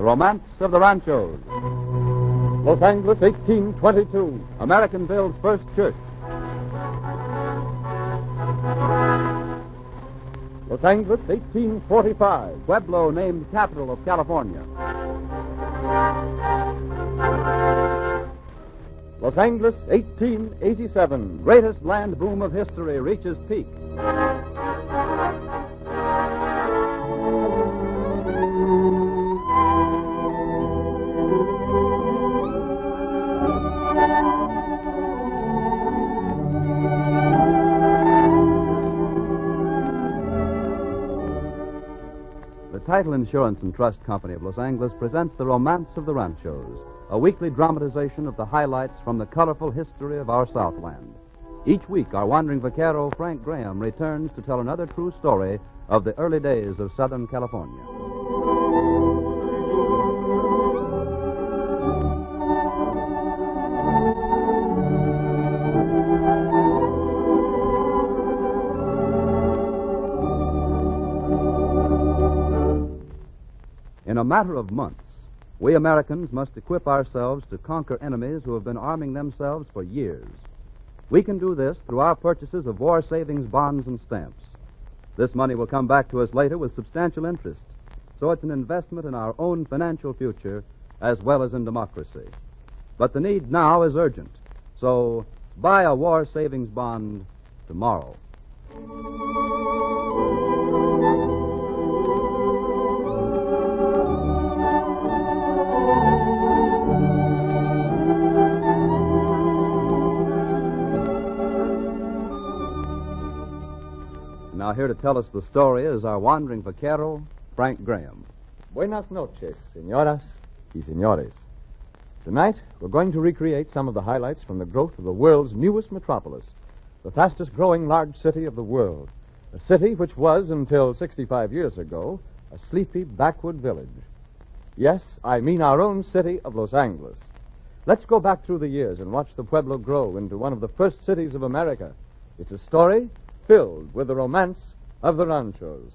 Romance of the Ranchos. Los Angeles, 1822. American builds first church. Los Angeles, 1845. Pueblo named capital of California. Los Angeles, 1887. Greatest land boom of history reaches peak. The Title Insurance and Trust Company of Los Angeles presents The Romance of the Ranchos, a weekly dramatization of the highlights from the colorful history of our Southland. Each week, our wandering vaquero, Frank Graham, returns to tell another true story of the early days of Southern California. In a matter of months, we Americans must equip ourselves to conquer enemies who have been arming themselves for years. We can do this through our purchases of war savings bonds and stamps. This money will come back to us later with substantial interest, so it's an investment in our own financial future as well as in democracy. But the need now is urgent, so buy a war savings bond tomorrow. Now, here to tell us the story is our wandering vaquero, Frank Graham. Buenas noches, señoras y señores. Tonight, we're going to recreate some of the highlights from the growth of the world's newest metropolis, the fastest-growing large city of the world, a city which was, until 65 years ago, a sleepy backwood village. Yes, I mean our own city of Los Angeles. Let's go back through the years and watch the Pueblo grow into one of the first cities of America. It's a story filled with the romance of the Ranchos.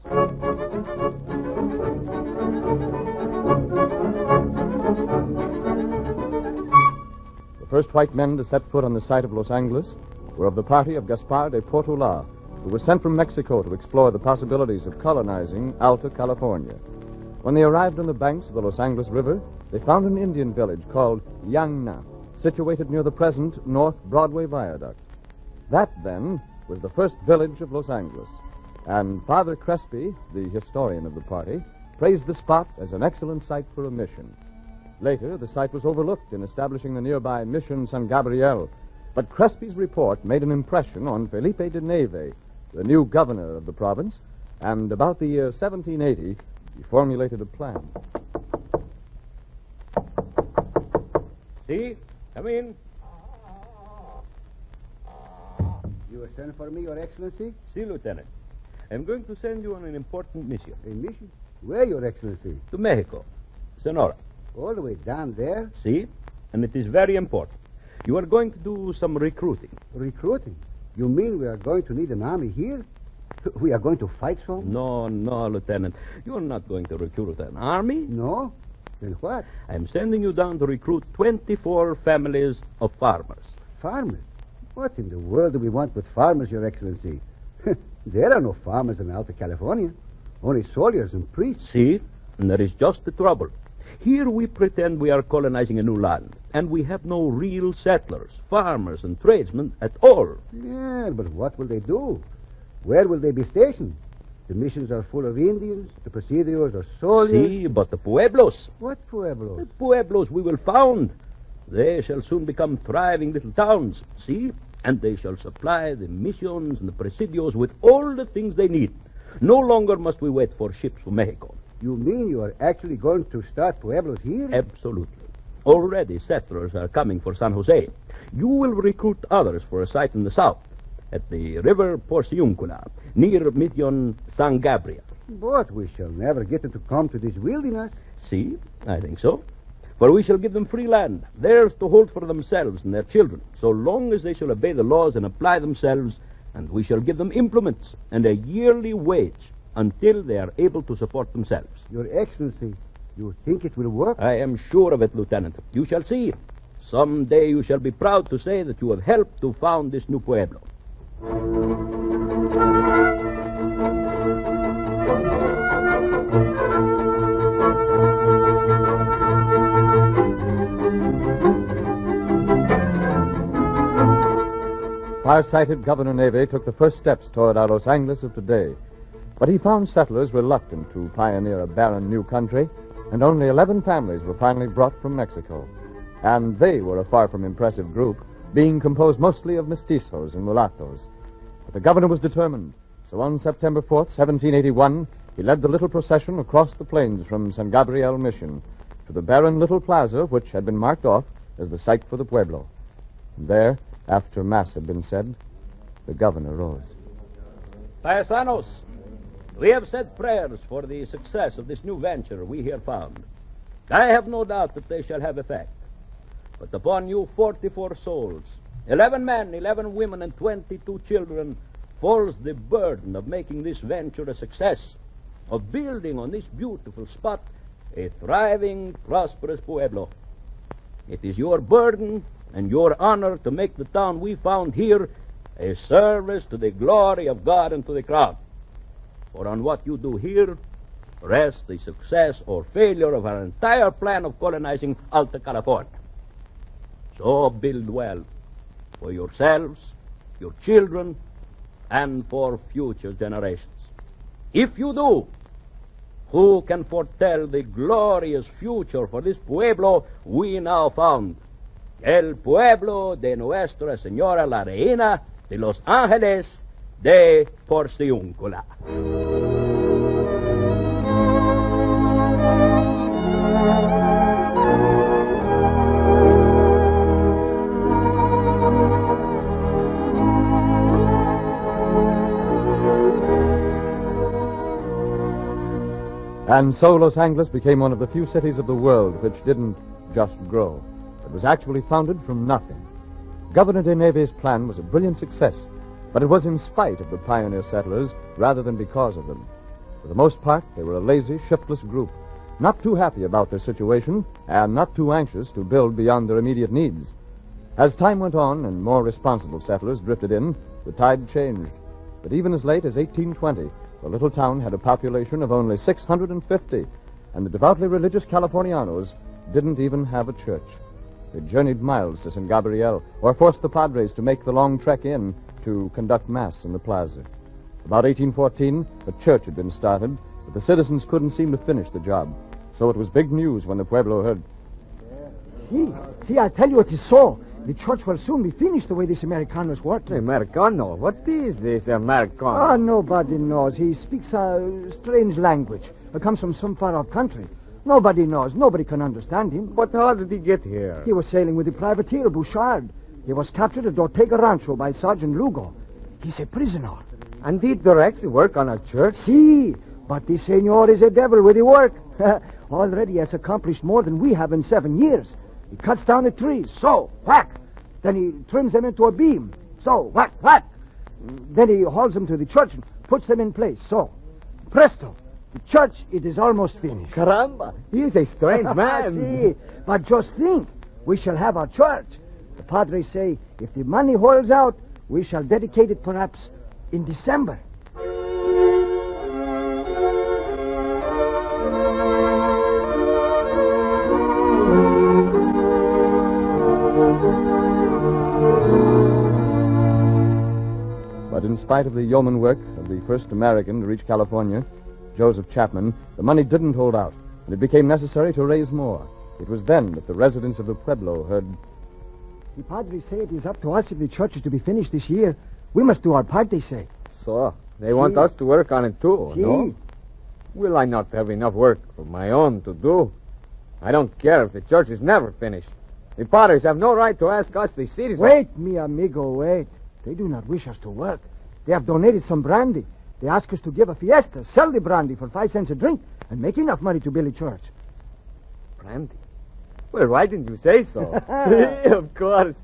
The first white men to set foot on the site of Los Angeles were of the party of Gaspar de Portola, who was sent from Mexico to explore the possibilities of colonizing Alta California. When they arrived on the banks of the Los Angeles River, they found an Indian village called Yangna, situated near the present North Broadway Viaduct. That, then, was the first village of Los Angeles, and Father Crespi, the historian of the party, praised the spot as an excellent site for a mission. Later, the site was overlooked in establishing the nearby Mission San Gabriel, but Crespi's report made an impression on Felipe de Neve, the new governor of the province, and about the year 1780, he formulated a plan. See? Come in. You sent for me, Your Excellency? See, Lieutenant. I'm going to send you on an important mission. A mission? Where, Your Excellency? To Mexico. Sonora. All the way down there? See? And it is very important. You are going to do some recruiting. Recruiting? You mean we are going to need an army here? We are going to fight some? No, Lieutenant. You are not going to recruit an army. No? Then what? I'm sending you down to recruit 24 families of farmers. Farmers? What in the world do we want with farmers, Your Excellency? There are no farmers in Alta California. Only soldiers and priests. See? And there is just the trouble. Here we pretend we are colonizing a new land, and we have no real settlers, farmers, and tradesmen at all. Yeah, but what will they do? Where will they be stationed? The missions are full of Indians, the presidios are soldiers. See, but the pueblos. What pueblos? The pueblos we will found. They shall soon become thriving little towns, see? And they shall supply the missions and the presidios with all the things they need. No longer must we wait for ships from Mexico. You mean you are actually going to start pueblos here? Absolutely. Already settlers are coming for San Jose. You will recruit others for a site in the south, at the river Porciuncula, near Mission San Gabriel. But we shall never get them to come to this wilderness. See, I think so. For we shall give them free land, theirs to hold for themselves and their children, so long as they shall obey the laws and apply themselves, and we shall give them implements and a yearly wage until they are able to support themselves. Your Excellency, You think it will work? I am sure of it, Lieutenant. You shall see. Someday you shall be proud to say that you have helped to found this new Pueblo. Far-sighted Governor Neve took the first steps toward our Los Angeles of today. But he found settlers reluctant to pioneer a barren new country, and only 11 families were finally brought from Mexico. And they were a far from impressive group, being composed mostly of mestizos and mulattoes. But the governor was determined, so on September 4th, 1781, he led the little procession across the plains from San Gabriel Mission to the barren little plaza which had been marked off as the site for the Pueblo. And there, after Mass had been said, the governor rose. Paisanos, we have said prayers for the success of this new venture we here found. I have no doubt that they shall have effect. But upon you 44 souls, 11 men, 11 women, and 22 children, falls the burden of making this venture a success, of building on this beautiful spot a thriving, prosperous Pueblo. It is your burden and your honor to make the town we found here a service to the glory of God and to the crown. For on what you do here rests the success or failure of our entire plan of colonizing Alta California. So build well for yourselves, your children, and for future generations. If you do, who can foretell the glorious future for this Pueblo we now found? El Pueblo de Nuestra Señora la Reina de Los Ángeles de Porciúncula. And so Los Angeles became one of the few cities of the world which didn't just grow. It was actually founded from nothing. Governor de Neve's plan was a brilliant success, but it was in spite of the pioneer settlers rather than because of them. For the most part, they were a lazy, shiftless group, not too happy about their situation and not too anxious to build beyond their immediate needs. As time went on and more responsible settlers drifted in, the tide changed. But even as late as 1820, the little town had a population of only 650, and the devoutly religious Californianos didn't even have a church. They journeyed miles to San Gabriel, or forced the padres to make the long trek in to conduct Mass in the plaza. About 1814, a church had been started, but the citizens couldn't seem to finish the job. So it was big news when the Pueblo heard. See, I tell you it is so. The church will soon be finished the way this Americano's working. Americano? What is this Americano? Ah, nobody knows. He speaks a strange language. It comes from some far-off country. Nobody knows. Nobody can understand him. But how did he get here? He was sailing with the privateer Bouchard. He was captured at Ortega Rancho by Sergeant Lugo. He's a prisoner. And he directs the work on a church? See, but the senor is a devil with the work. Already has accomplished more than we have in 7 years. He cuts down the trees, so, whack. Then he trims them into a beam, so, whack, whack. Then he hauls them to the church and puts them in place, so. Presto, the church, it is almost finished. Caramba, he is a strange man. See, but just think, we shall have our church. The padres say, if the money holds out, we shall dedicate it perhaps in December. But in spite of the yeoman work of the first American to reach California, Joseph Chapman, the money didn't hold out, and it became necessary to raise more. It was then that the residents of the Pueblo heard. The padres say it is up to us if the church is to be finished this year. We must do our part, they say. So, they want us to work on it too, See? no? Will I not have enough work of my own to do? I don't care if the church is never finished. The padres have no right to ask us, the citizens. Wait, mi amigo, wait. They do not wish us to work. They have donated some brandy. They ask us to give a fiesta, sell the brandy for 5 cents a drink, and make enough money to build a church. Brandy? Well, why didn't you say so? See, of course.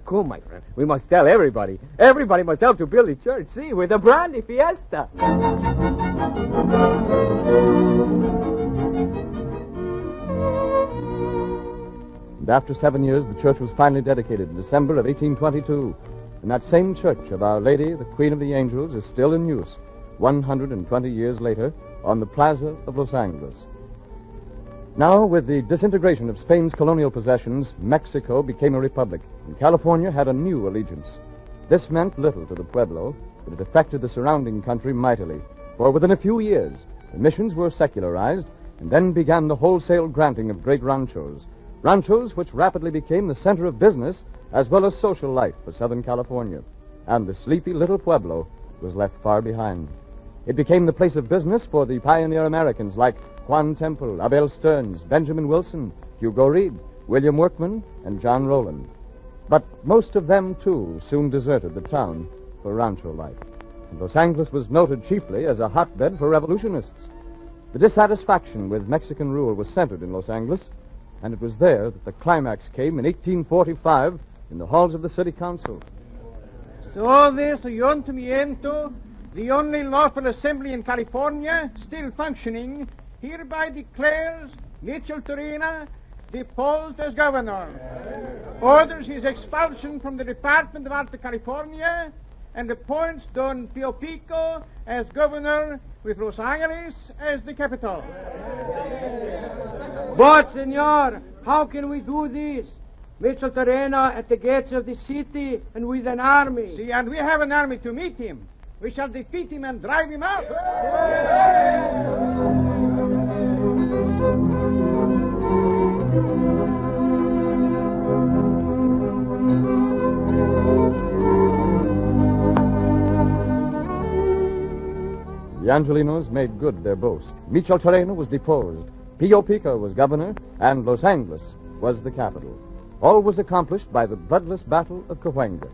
Come, my friend. We must tell everybody. Everybody must help to build a church. See, with a brandy fiesta. And after 7 years, the church was finally dedicated in December of 1822. And that same church of Our Lady, the Queen of the Angels, is still in use 120 years later on the plaza of Los Angeles. Now, with the disintegration of Spain's colonial possessions, Mexico became a republic, and California had a new allegiance. This meant little to the Pueblo, but it affected the surrounding country mightily, for within a few years, the missions were secularized, and then began the wholesale granting of great ranchos, which rapidly became the center of business as well as social life for Southern California. And the sleepy little Pueblo was left far behind. It became the place of business for the pioneer Americans like Juan Temple, Abel Stearns, Benjamin Wilson, Hugo Reed, William Workman, and John Rowland. But most of them, too, soon deserted the town for rancho life. And Los Angeles was noted chiefly as a hotbed for revolutionists. The dissatisfaction with Mexican rule was centered in Los Angeles, and it was there that the climax came in 1845 in the halls of the city council. So this ayuntamiento, the only lawful assembly in California still functioning, hereby declares Mitchell Torena deposed as governor, orders his expulsion from the Department of Alta California, and appoints Don Pio Pico as governor with Los Angeles as the capital. But, senor, how can we do this? Mitchell Torena at the gates of the city and with an army. See, and we have an army to meet him. We shall defeat him and drive him out. The Angelinos made good their boast. Mitchell Torena was deposed, Pio Pico was governor, and Los Angeles was the capital. All was accomplished by the bloodless Battle of Cahuenga.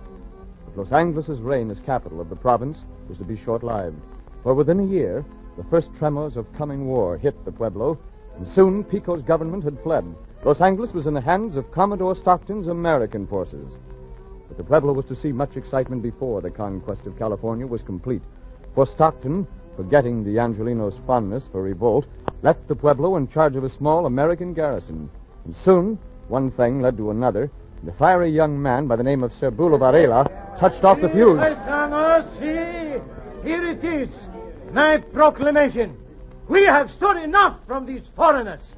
But Los Angeles' reign as capital of the province was to be short-lived, for within a year, the first tremors of coming war hit the Pueblo, and soon Pico's government had fled. Los Angeles was in the hands of Commodore Stockton's American forces. But the Pueblo was to see much excitement before the conquest of California was complete, for Stockton, forgetting the Angelinos' fondness for revolt, left the Pueblo in charge of a small American garrison. And soon, one thing led to another, and a fiery young man by the name of Serbulo Varela touched off the fuse. See, here it is, my proclamation. We have stood enough from these foreigners.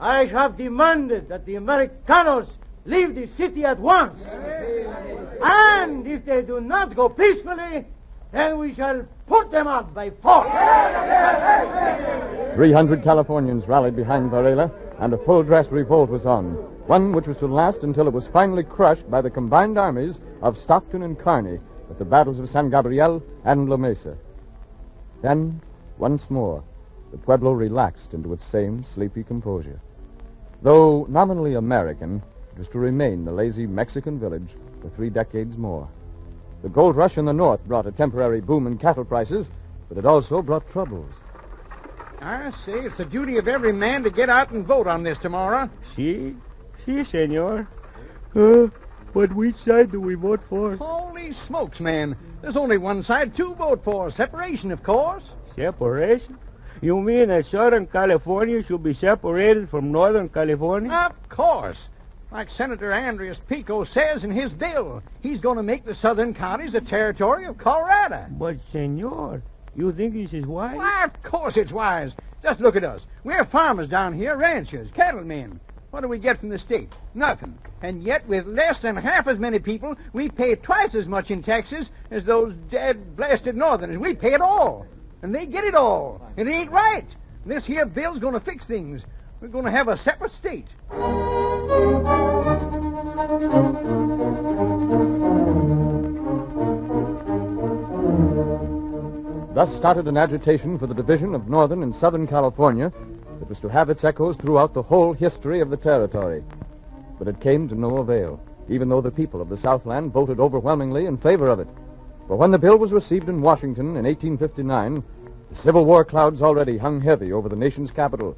I have demanded that the Americanos leave the city at once. And if they do not go peacefully, then we shall put them out by force. 300 Californians rallied behind Varela, and a full-dress revolt was on, one which was to last until it was finally crushed by the combined armies of Stockton and Kearny at the battles of San Gabriel and La Mesa. Then, once more, the Pueblo relaxed into its same sleepy composure. Though nominally American, it was to remain the lazy Mexican village for 3 decades more. The gold rush in the north brought a temporary boom in cattle prices, but it also brought troubles. I say it's the duty of every man to get out and vote on this tomorrow. Si, senor. But which side do we vote for? Holy smokes, man. There's only one side to vote for. Separation, of course. Separation? You mean that Southern California should be separated from Northern California? Of course. Like Senator Andreas Pico says in his bill, he's going to make the southern counties the territory of Colorado. But, senor, you think this is wise? Why, of course it's wise. Just look at us. We're farmers down here, ranchers, cattlemen. What do we get from the state? Nothing. And yet, with less than half as many people, we pay twice as much in taxes as those dead, blasted northerners. We pay it all. And they get it all. It ain't right. This here bill's going to fix things. We're going to have a separate state. Thus started an agitation for the division of Northern and Southern California that was to have its echoes throughout the whole history of the territory. But it came to no avail, even though the people of the Southland voted overwhelmingly in favor of it. For when the bill was received in Washington in 1859, the Civil War clouds already hung heavy over the nation's capital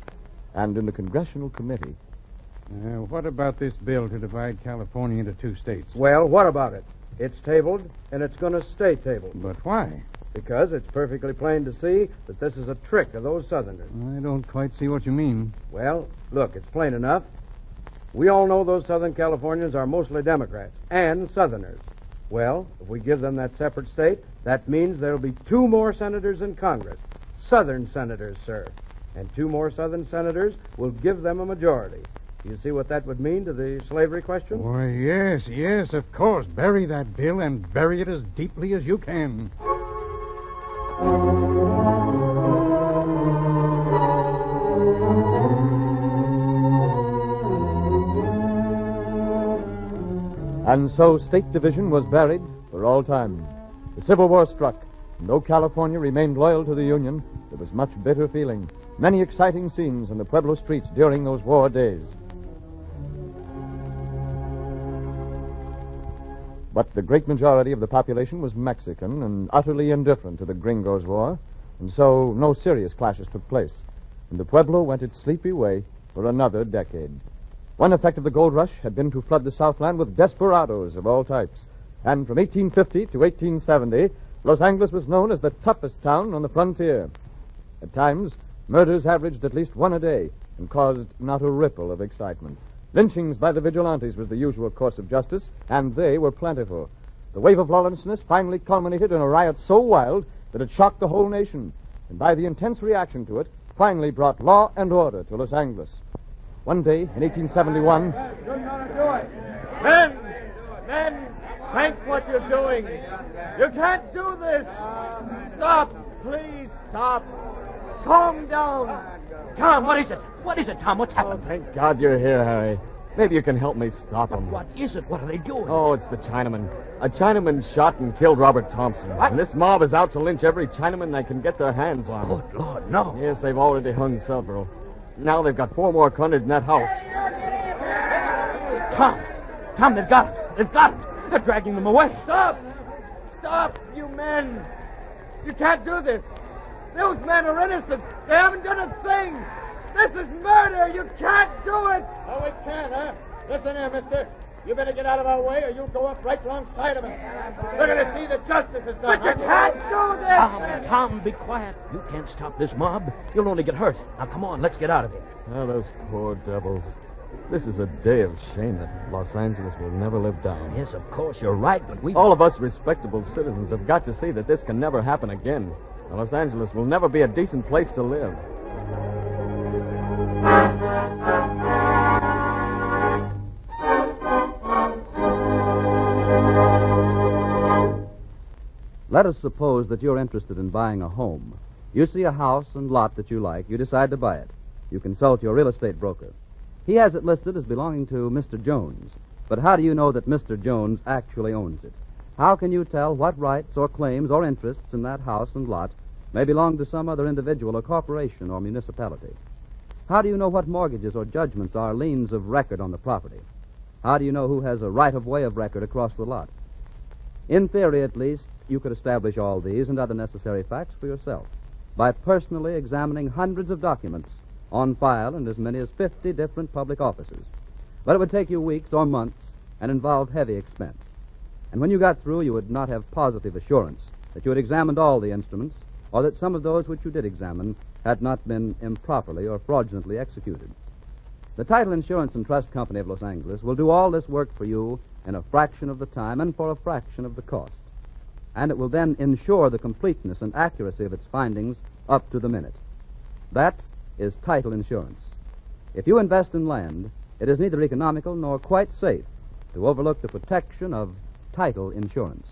and in the Congressional Committee. What about this bill to divide California into 2 states? Well, what about it? It's tabled, and it's going to stay tabled. But why? Because it's perfectly plain to see that this is a trick of those Southerners. I don't quite see what you mean. Well, look, it's plain enough. We all know those Southern Californians are mostly Democrats and Southerners. Well, if we give them that separate state, that means there'll be 2 more senators in Congress. Southern senators, sir. And 2 more Southern senators will give them a majority. You see what that would mean to the slavery question? Why, yes, of course. Bury that bill and bury it as deeply as you can. And so state division was buried for all time. The Civil War struck. And though California remained loyal to the Union, there was much bitter feeling, many exciting scenes in the Pueblo streets during those war days. But the great majority of the population was Mexican and utterly indifferent to the Gringos' war, and so no serious clashes took place, and the Pueblo went its sleepy way for another decade. One effect of the gold rush had been to flood the Southland with desperados of all types, and from 1850 to 1870, Los Angeles was known as the toughest town on the frontier. At times, murders averaged at least 1 a day and caused not a ripple of excitement. Lynchings by the vigilantes was the usual course of justice, and they were plentiful. The wave of lawlessness finally culminated in a riot so wild that it shocked the whole nation, and by the intense reaction to it, finally brought law and order to Los Angeles. One day, in 1871... Men, think what you're doing. You can't do this. Stop, please, stop. Calm down. Tom, what is it? What is it, Tom? What's happened? Thank God you're here, Harry. Maybe you can help me stop them. What is it? What are they doing? Oh, it's the Chinaman. A Chinaman shot and killed Robert Thompson. What? And this mob is out to lynch every Chinaman they can get their hands on. Good Lord, no. Yes, they've already hung several. Now they've got 4 more cornered in that house. Tom, they've got him. They've got him. They're dragging them away. Stop, you men. You can't do this. Those men are innocent. They haven't done a thing. This is murder. You can't do it. Oh, we can't, huh? Listen here, mister. You better get out of our way or you'll go up right alongside of him. We're going to see that justice is done. But you can't do this. Tom, be quiet. You can't stop this mob. You'll only get hurt. Now, come on, let's get out of here. Oh, those poor devils. This is a day of shame that Los Angeles will never live down. Yes, of course, you're right, but we... All of us respectable citizens have got to see that this can never happen again. Los Angeles will never be a decent place to live. Let us suppose that you're interested in buying a home. You see a house and lot that you like. You decide to buy it. You consult your real estate broker. He has it listed as belonging to Mr. Jones. But how do you know that Mr. Jones actually owns it? How can you tell what rights or claims or interests in that house and lot may belong to some other individual or corporation or municipality? How do you know what mortgages or judgments are liens of record on the property? How do you know who has a right-of-way of record across the lot? In theory, at least, you could establish all these and other necessary facts for yourself by personally examining hundreds of documents on file in as many as 50 different public offices. But it would take you weeks or months and involve heavy expense. And when you got through, you would not have positive assurance that you had examined all the instruments or that some of those which you did examine had not been improperly or fraudulently executed. The Title Insurance and Trust Company of Los Angeles will do all this work for you in a fraction of the time and for a fraction of the cost. And it will then ensure the completeness and accuracy of its findings up to the minute. That is title insurance. If you invest in land, it is neither economical nor quite safe to overlook the protection of title insurance.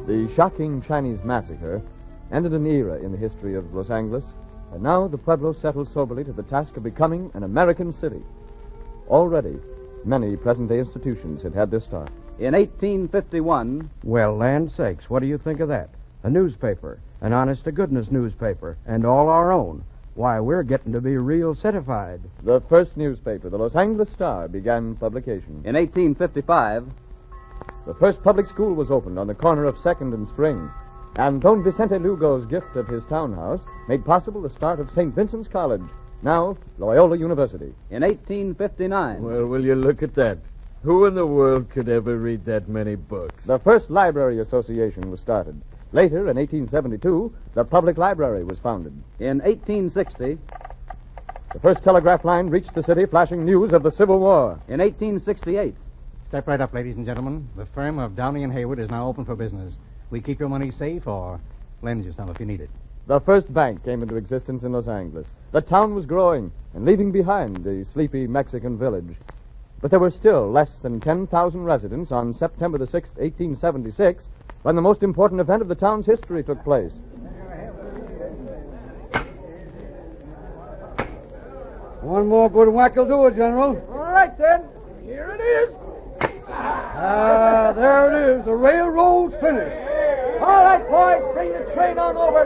The shocking Chinese massacre ended an era in the history of Los Angeles, and now the Pueblo settled soberly to the task of becoming an American city. Already, many present-day institutions had had their start. In 1851... Well, land sakes, what do you think of that? A newspaper, an honest-to-goodness newspaper, and all our own. Why, we're getting to be real citified. The first newspaper, the Los Angeles Star, began publication. In 1855... the first public school was opened on the corner of 2nd and Spring. And Don Vicente Lugo's gift of his townhouse made possible the start of St. Vincent's College, now Loyola University. In 1859... Well, will you look at that? Who in the world could ever read that many books? The first library association was started. Later, in 1872, the public library was founded. In 1860, The first telegraph line reached the city flashing news of the Civil War. in 1868, Step right up, ladies and gentlemen. The firm of Downey and Hayward is now open for business. We keep your money safe or lend you some if you need it. The first bank came into existence in Los Angeles. The town was growing and leaving behind the sleepy Mexican village. But there were still less than 10,000 residents on September the 6th, 1876, when the most important event of the town's history took place. One more good whack will do it, General. All right, then. Here it is. There it is. The railroad's finished. All right, boys, bring the train on over.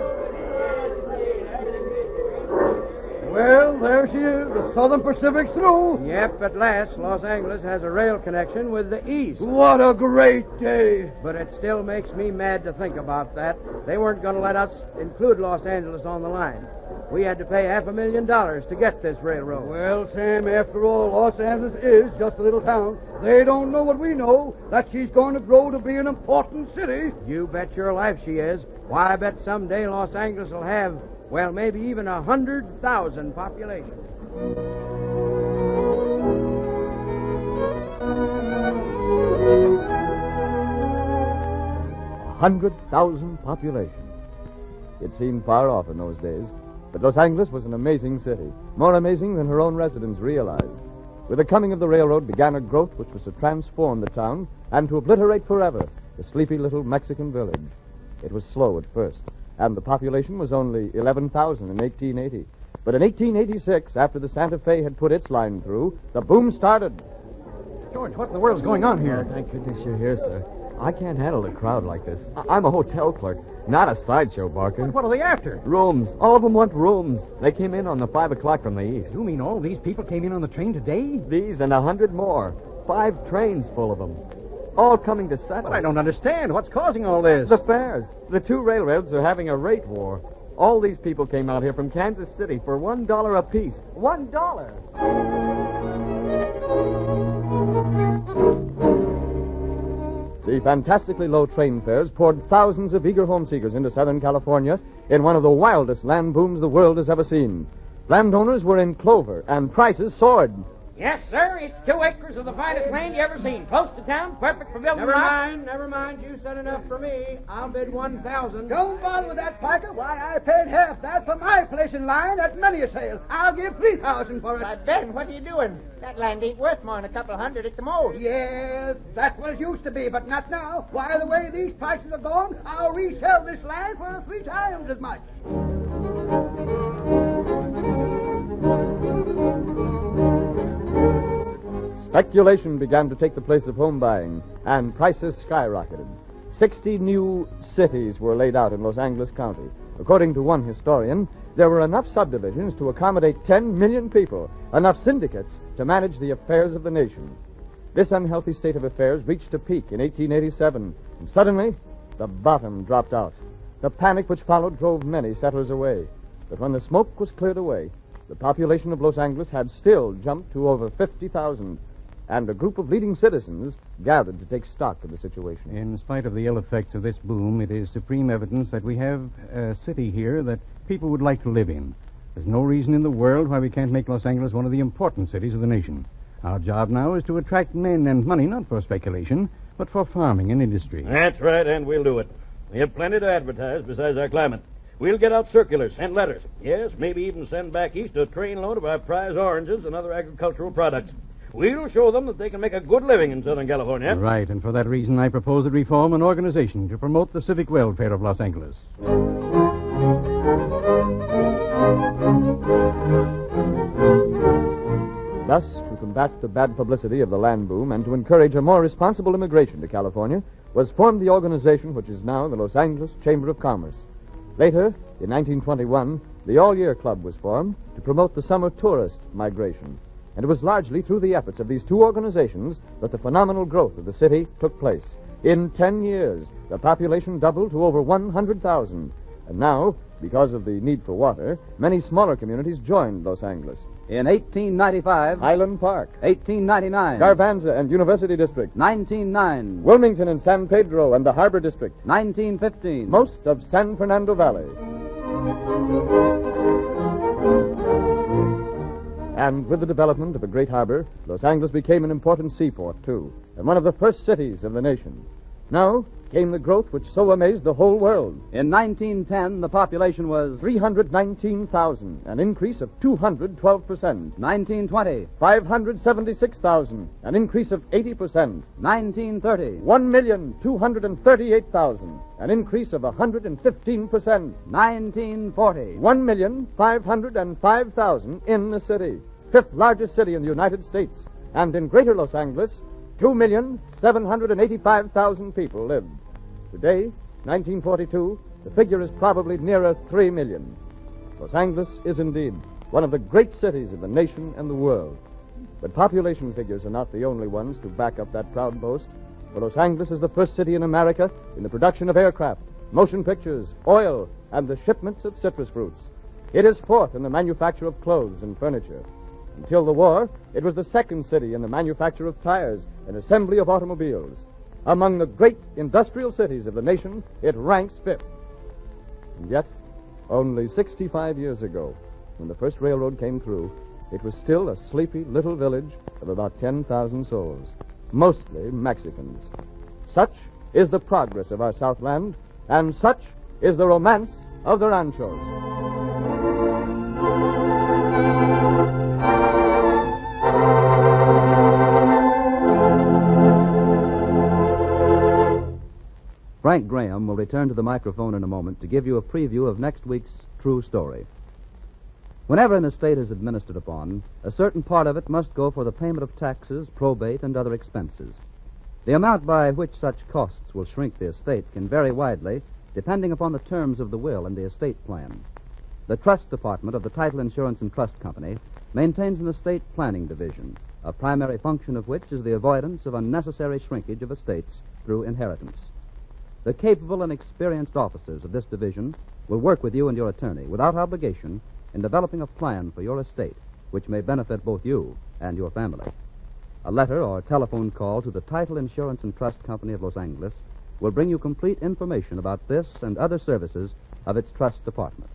Well, there she is. The Southern Pacific's through. Yep, at last, Los Angeles has a rail connection with the East. What a great day. But it still makes me mad to think about that. They weren't going to let us include Los Angeles on the line. We had to pay $500,000 to get this railroad. Well, Sam, after all, Los Angeles is just a little town. They don't know what we know, that she's going to grow to be an important city. You bet your life she is. Why, I bet someday Los Angeles will have, well, maybe even 100,000 population. 100,000 population. It seemed far off in those days, but Los Angeles was an amazing city, more amazing than her own residents realized. With the coming of the railroad began a growth which was to transform the town and to obliterate forever the sleepy little Mexican village. It was slow at first, and the population was only 11,000 in 1880. But in 1886, after the Santa Fe had put its line through, the boom started. George, what in the world's going on here? Thank goodness you're here, sir. I can't handle a crowd like this. I'm a hotel clerk, not a sideshow, Barker. What are they after? Rooms. All of them want rooms. They came in on the 5 o'clock from the east. You mean all these people came in on the train today? These and 100 more. 5 trains full of them. All coming to settle. But I don't understand. What's causing all this? The fares. The 2 railroads are having a rate war. All these people came out here from Kansas City for $1 apiece. $1! The fantastically low train fares poured thousands of eager homeseekers into Southern California in one of the wildest land booms the world has ever seen. Landowners were in clover, and prices soared. Yes, sir. It's 2 acres of the finest land you ever seen. Close to town, perfect for building. Never mind. You said enough for me. I'll bid 1,000. Don't bother with that, Parker. Why, I paid half that for my place in line at many a sale. I'll give 3,000 for it. But Ben, what are you doing? That land ain't worth more than a couple of hundred at the most. Yes, that's what it used to be, but not now. Why, the way these prices are going, I'll resell this land for 3 times as much. Speculation began to take the place of home buying, and prices skyrocketed. 60 new cities were laid out in Los Angeles County. According to one historian, there were enough subdivisions to accommodate 10 million people, enough syndicates to manage the affairs of the nation. This unhealthy state of affairs reached a peak in 1887, and suddenly, the bottom dropped out. The panic which followed drove many settlers away. But when the smoke was cleared away, the population of Los Angeles had still jumped to over 50,000. And a group of leading citizens gathered to take stock of the situation. In spite of the ill effects of this boom, it is supreme evidence that we have a city here that people would like to live in. There's no reason in the world why we can't make Los Angeles one of the important cities of the nation. Our job now is to attract men and money, not for speculation, but for farming and industry. That's right, and we'll do it. We have plenty to advertise besides our climate. We'll get out circulars, send letters. Yes, maybe even send back east a trainload of our prize oranges and other agricultural products. We'll show them that they can make a good living in Southern California. Right, and for that reason I propose to reform an organization to promote the civic welfare of Los Angeles. Thus, to combat the bad publicity of the land boom and to encourage a more responsible immigration to California, was formed the organization which is now the Los Angeles Chamber of Commerce. Later, in 1921, the All-Year Club was formed to promote the summer tourist migration. And it was largely through the efforts of these 2 organizations that the phenomenal growth of the city took place. In 10 years, the population doubled to over 100,000, And now, because of the need for water, many smaller communities joined Los Angeles. In 1895, Highland Park, 1899, Garbanza and University District, 1909, Wilmington and San Pedro and the Harbor District, 1915, most of San Fernando Valley. And with the development of a great harbor, Los Angeles became an important seaport, too, and one of the first cities of the nation. Now came the growth which so amazed the whole world. In 1910, the population was 319,000, an increase of 212%. 1920, 576,000, an increase of 80%. 1930, 1,238,000, an increase of 115%. 1940, 1,505,000 in the city, fifth largest city in the United States, and in Greater Los Angeles, 2,785,000 people lived. Today, 1942, the figure is probably nearer 3 million. Los Angeles is indeed one of the great cities of the nation and the world. But population figures are not the only ones to back up that proud boast, for Los Angeles is the first city in America in the production of aircraft, motion pictures, oil, and the shipments of citrus fruits. It is fourth in the manufacture of clothes and furniture. Until the war, it was the second city in the manufacture of tires and assembly of automobiles. Among the great industrial cities of the nation, it ranks fifth. And yet, only 65 years ago, when the first railroad came through, it was still a sleepy little village of about 10,000 souls, mostly Mexicans. Such is the progress of our Southland, and such is the romance of the Ranchos. Frank Graham will return to the microphone in a moment to give you a preview of next week's true story. Whenever an estate is administered upon, a certain part of it must go for the payment of taxes, probate, and other expenses. The amount by which such costs will shrink the estate can vary widely, depending upon the terms of the will and the estate plan. The Trust Department of the Title Insurance and Trust Company maintains an estate planning division, a primary function of which is the avoidance of unnecessary shrinkage of estates through inheritance. The capable and experienced officers of this division will work with you and your attorney without obligation in developing a plan for your estate, which may benefit both you and your family. A letter or telephone call to the Title Insurance and Trust Company of Los Angeles will bring you complete information about this and other services of its trust department.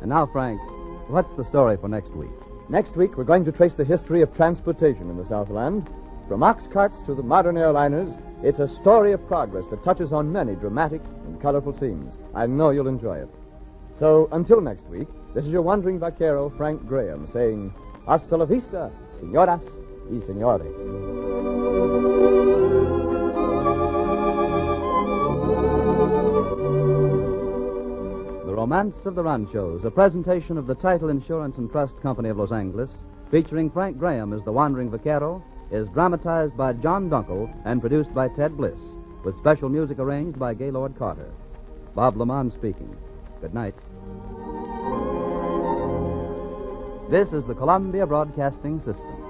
And now, Frank, what's the story for next week? Next week, we're going to trace the history of transportation in the Southland. From ox carts to the modern airliners, it's a story of progress that touches on many dramatic and colorful scenes. I know you'll enjoy it. So, until next week, this is your wandering vaquero, Frank Graham, saying, Hasta la vista, señoras y señores. The Romance of the Ranchos, a presentation of the Title Insurance and Trust Company of Los Angeles, featuring Frank Graham as the wandering vaquero, is dramatized by John Dunkel and produced by Ted Bliss, with special music arranged by Gaylord Carter. Bob Lamont speaking. Good night. This is the Columbia Broadcasting System.